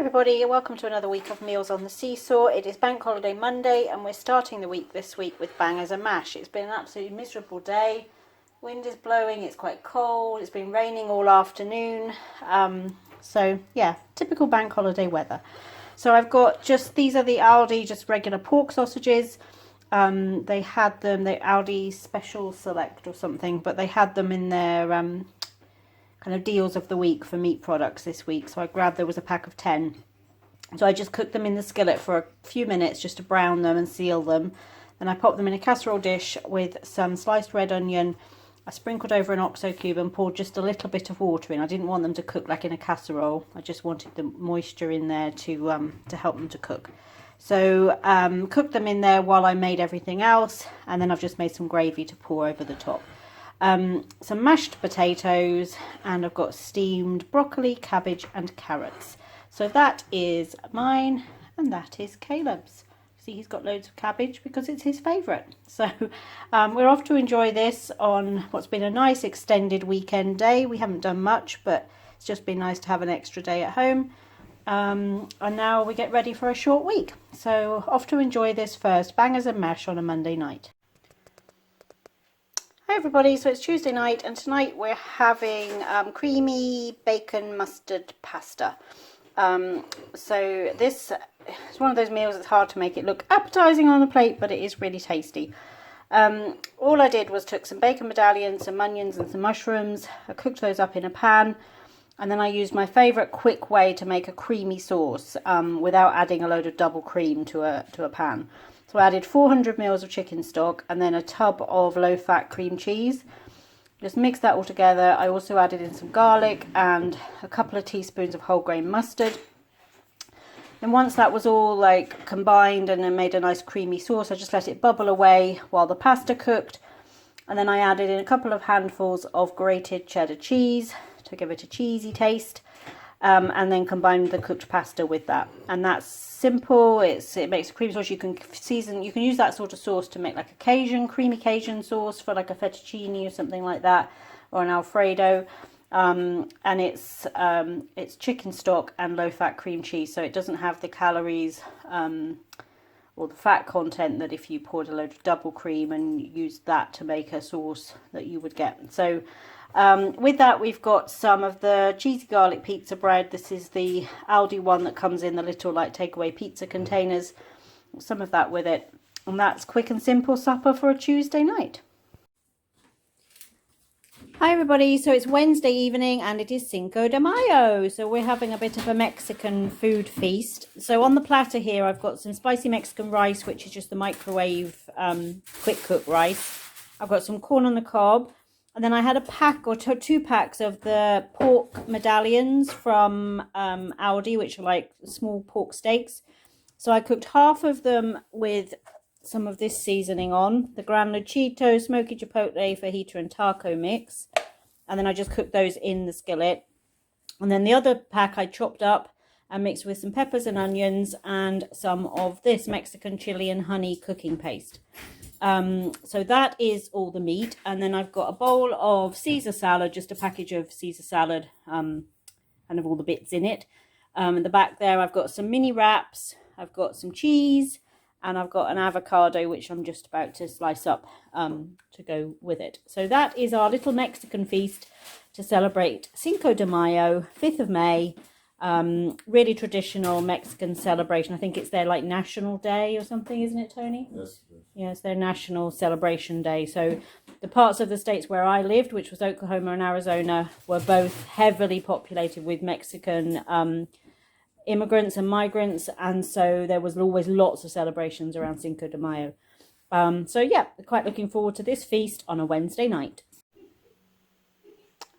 everybody, and welcome to another week of Meals on the Seesaw. It is Bank Holiday Monday and we're starting the week this week with Bangers Mash. It's been an absolutely miserable day. Wind is blowing, it's quite cold, it's been raining all afternoon. So yeah, typical Bank Holiday weather. So I've got these are the Aldi, just regular pork sausages. They had them, the Aldi Special Select or something, but they had them in their kind of deals of the week for meat products this week. So I grabbed, there was a pack of 10. So I just cooked them in the skillet for a few minutes just to brown them and seal them. Then I popped them in a casserole dish with some sliced red onion. I sprinkled over an oxo cube and poured just a little bit of water in. I didn't want them to cook like in a casserole. I just wanted the moisture in there to help them to cook. So cooked them in there while I made everything else, and then I've just made some gravy to pour over the top. Some mashed potatoes, and I've got steamed broccoli, cabbage and carrots. So that is mine and that is Caleb's. See, he's got loads of cabbage because it's his favourite. So we're off to enjoy this on what's been a nice extended weekend day. We haven't done much, but it's just been nice to have an extra day at home. And now we get ready for a short week. So off to enjoy this first. Bangers and mash on a Monday night. Hi everybody, so it's Tuesday night and tonight we're having creamy bacon mustard pasta. So this is one of those meals that's hard to make it look appetizing on the plate, but it is really tasty. All I did was took some bacon medallions, some onions and some mushrooms. I cooked those up in a pan, and then I used my favourite quick way to make a creamy sauce without adding a load of double cream to a pan. So I added 400 ml of chicken stock and then a tub of low-fat cream cheese. Just mix that all together. I also added in some garlic and a couple of teaspoons of whole grain mustard. And once that was all like combined and then made a nice creamy sauce, I just let it bubble away while the pasta cooked. And then I added in a couple of handfuls of grated cheddar cheese to give it a cheesy taste. And then combine the cooked pasta with that, and that's simple. It makes a creamy sauce. You can use that sort of sauce to make like a creamy Cajun sauce for like a fettuccine or something like that, or an Alfredo. And it's chicken stock and low-fat cream cheese, so it doesn't have the calories or the fat content that if you poured a load of double cream and used that to make a sauce that you would get. So with that, we've got some of the cheesy garlic pizza bread. This is the Aldi one that comes in the little like takeaway pizza containers. Some of that with it. And that's quick and simple supper for a Tuesday night. Hi everybody, so it's Wednesday evening and it is Cinco de Mayo. So we're having a bit of a Mexican food feast. So on the platter here, I've got some spicy Mexican rice, which is just the microwave quick cook rice. I've got some corn on the cob. And then I had a pack or two packs of the pork medallions from Aldi, which are like small pork steaks. So I cooked half of them with some of this seasoning on, the Gran Luchito, smoky chipotle, fajita and taco mix. And then I just cooked those in the skillet. And then the other pack I chopped up and mixed with some peppers and onions and some of this Mexican chili and honey cooking paste. So that is all the meat, and then I've got a bowl of Caesar salad, just a package of Caesar salad, kind of all the bits in it. In the back there I've got some mini wraps, I've got some cheese, and I've got an avocado which I'm just about to slice up to go with it. So that is our little Mexican feast to celebrate Cinco de Mayo, 5th of May. Really traditional Mexican celebration. I think it's their like national day or something, isn't it, Tony? Yes. Yes, their national celebration day. So the parts of the states where I lived, which was Oklahoma and Arizona, were both heavily populated with Mexican immigrants and migrants, and so there was always lots of celebrations around Cinco de Mayo. So yeah, quite looking forward to this feast on a Wednesday night.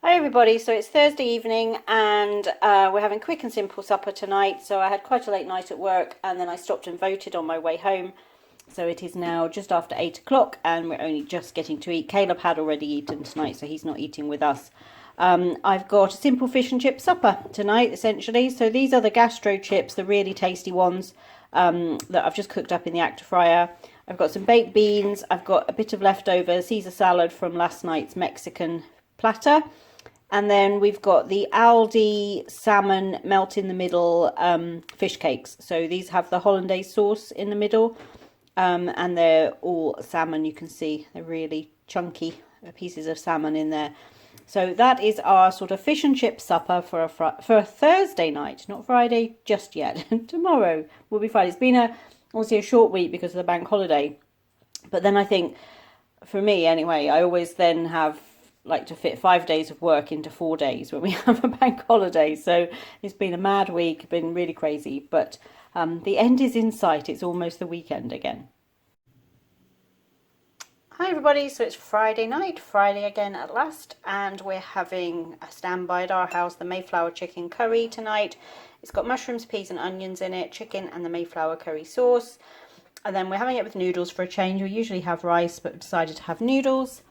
Hi everybody, so it's Thursday evening and we're having quick and simple supper tonight. So I had quite a late night at work and then I stopped and voted on my way home. So it is now just after 8 o'clock and we're only just getting to eat. Caleb had already eaten tonight, so he's not eating with us. I've got a simple fish and chip supper tonight, essentially. So these are the gastro chips, the really tasty ones that I've just cooked up in the Actor Fryer. I've got some baked beans. I've got a bit of leftover Caesar salad from last night's Mexican platter. And then we've got the Aldi salmon melt in the middle fish cakes. So these have the hollandaise sauce in the middle, and they're all salmon. You can see they're really chunky pieces of salmon in there. So that is our sort of fish and chip supper for a Thursday night, not Friday just yet. Tomorrow will be Friday. It's been obviously a short week because of the bank holiday, but then I think, for me anyway, I always then like to fit 5 days of work into 4 days when we have a bank holiday. So it's been a mad week, been really crazy, but the end is in sight. It's almost the weekend again. Hi everybody, so it's Friday night, Friday again at last, and we're having a standby at our house, the Mayflower chicken curry tonight. It's got mushrooms, peas and onions in it, chicken and the Mayflower curry sauce. And then we're having it with noodles for a change. We usually have rice, but decided to have noodles.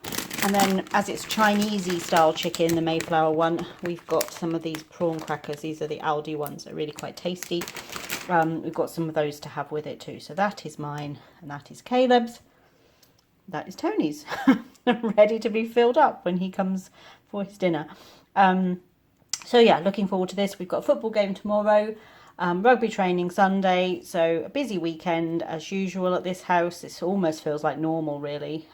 And then, as it's Chinese-y style chicken, the Mayflower one, we've got some of these prawn crackers. These are the Aldi ones. They're really quite tasty. We've got some of those to have with it too. So that is mine, and that is Caleb's. That is Tony's. Ready to be filled up when he comes for his dinner. So yeah, looking forward to this. We've got a football game tomorrow. Rugby training Sunday, so a busy weekend as usual at this house. It almost feels like normal really,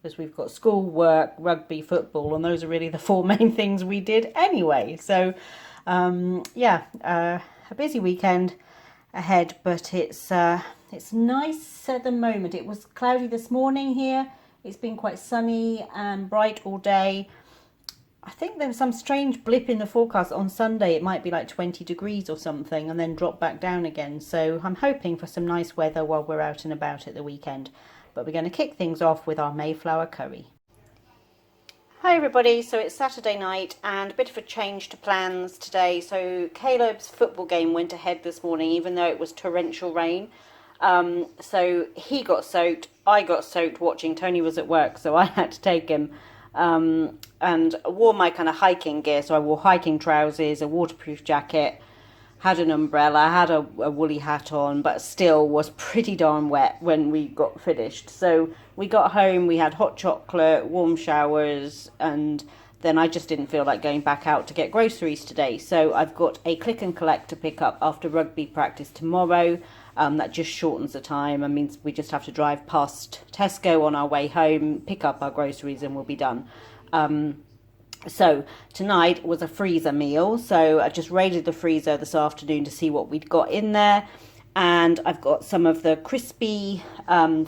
because we've got school, work, rugby, football, and those are really the 4 main things we did anyway. So yeah, a busy weekend ahead, but it's nice at the moment. It was cloudy this morning here. It's been quite sunny and bright all day. I think there was some strange blip in the forecast on Sunday. It might be like 20 degrees or something and then drop back down again. So I'm hoping for some nice weather while we're out and about at the weekend. But we're going to kick things off with our Mayflower curry. Hi everybody, so it's Saturday night and a bit of a change to plans today. So Caleb's football game went ahead this morning even though it was torrential rain. So he got soaked, I got soaked watching. Tony was at work, so I had to take him. And wore my kind of hiking gear, so I wore hiking trousers, a waterproof jacket, had an umbrella, had a woolly hat on, but still was pretty darn wet when we got finished. So we got home, we had hot chocolate, warm showers, and then I just didn't feel like going back out to get groceries today. So I've got a click and collect to pick up after rugby practice tomorrow. That just shortens the time. It means we just have to drive past Tesco on our way home, pick up our groceries, and we'll be done. So tonight was a freezer meal. So I just raided the freezer this afternoon to see what we'd got in there. And I've got some of the crispy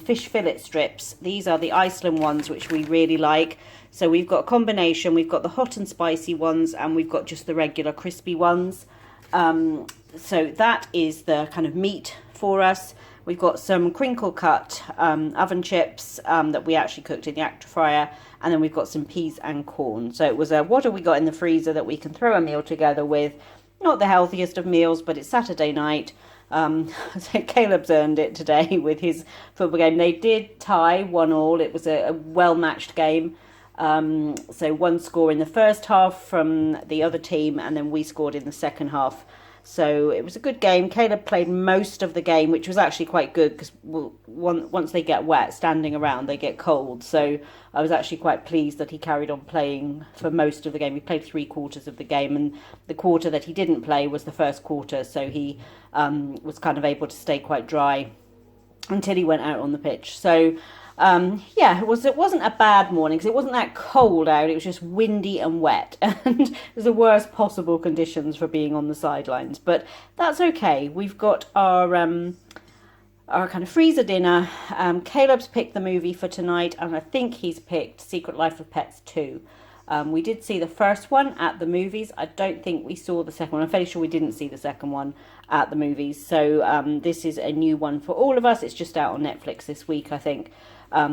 fish fillet strips. These are the Iceland ones, which we really like. So we've got a combination. We've got the hot and spicy ones, and we've got just the regular crispy ones. So that is the kind of meat for us. We've got some crinkle cut oven chips that we actually cooked in the air fryer, and then we've got some peas and corn. So it was a what have we got in the freezer that we can throw a meal together with. Not the healthiest of meals, but it's Saturday night. So Caleb's earned it today with his football game. They did tie 1-1. It was a well-matched game. So one score in the first half from the other team, and then we scored in the second half. So it was a good game. Caleb played most of the game, which was actually quite good because once they get wet, standing around, they get cold. So I was actually quite pleased that he carried on playing for most of the game. He played 3/4 of the game, and the quarter that he didn't play was the first quarter. So he was kind of able to stay quite dry until he went out on the pitch. So yeah, it wasn't a bad morning because it wasn't that cold out. It was just windy and wet, and it was the worst possible conditions for being on the sidelines. But that's okay. We've got our kind of freezer dinner. Caleb's picked the movie for tonight, and I think he's picked Secret Life of Pets 2. We did see the first one at the movies. I don't think we saw the second one. I'm fairly sure we didn't see the second one at the movies. So this is a new one for all of us. It's just out on Netflix this week, I think.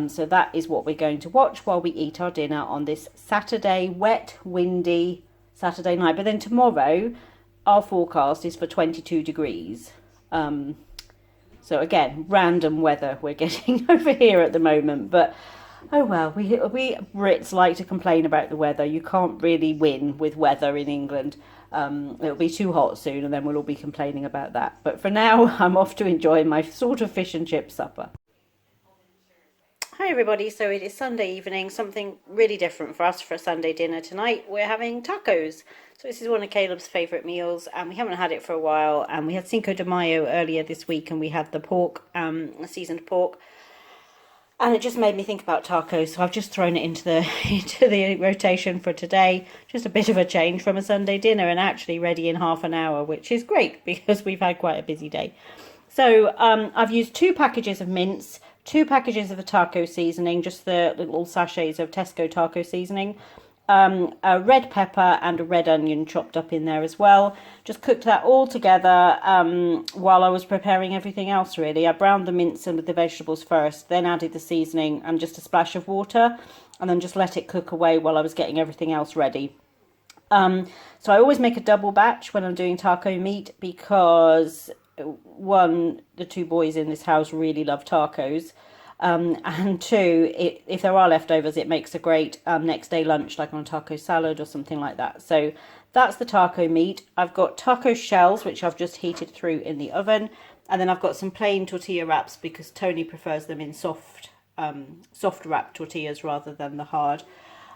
So that is what we're going to watch while we eat our dinner on this Saturday, wet, windy Saturday night. But then tomorrow, our forecast is for 22 degrees. So again, random weather we're getting over here at the moment. But oh well, we Brits like to complain about the weather. You can't really win with weather in England. It'll be too hot soon, and then we'll all be complaining about that. But for now, I'm off to enjoy my sort of fish and chip supper. Hi Hi everybody, so it is Sunday evening, something really different for us for a Sunday dinner tonight. We're having tacos. So this is one of Caleb's favourite meals and we haven't had it for a while, and we had Cinco de Mayo earlier this week and we had the pork, seasoned pork, and it just made me think about tacos, so I've just thrown it into the rotation for today. Just a bit of a change from a Sunday dinner, and actually ready in half an hour, which is great because we've had quite a busy day. So I've used 2 packages of mince, 2 packages of the taco seasoning, just the little sachets of Tesco taco seasoning, a red pepper and a red onion chopped up in there as well. Just cooked that all together while I was preparing everything else really. I browned the mince and the vegetables first, then added the seasoning and just a splash of water, and then just let it cook away while I was getting everything else ready. So I always make a double batch when I'm doing taco meat because... one, the 2 boys in this house really love tacos, and 2, if there are leftovers, it makes a great next day lunch, like on a taco salad or something like that. So that's the taco meat. I've got taco shells, which I've just heated through in the oven, and then I've got some plain tortilla wraps because Tony prefers them in soft wrap tortillas rather than the hard.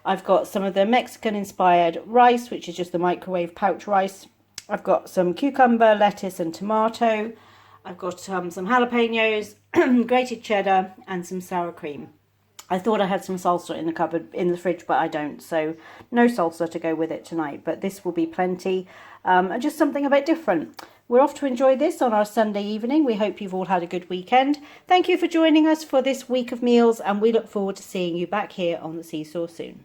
I've got some of the Mexican inspired rice, which is just the microwave pouch rice. I've got some cucumber, lettuce and tomato. I've got some jalapenos, grated cheddar and some sour cream. I thought I had some salsa in the cupboard, in the fridge, but I don't. So no salsa to go with it tonight, but this will be plenty. And just something a bit different. We're off to enjoy this on our Sunday evening. We hope you've all had a good weekend. Thank you for joining us for this week of meals, and we look forward to seeing you back here on the SeeSaw soon.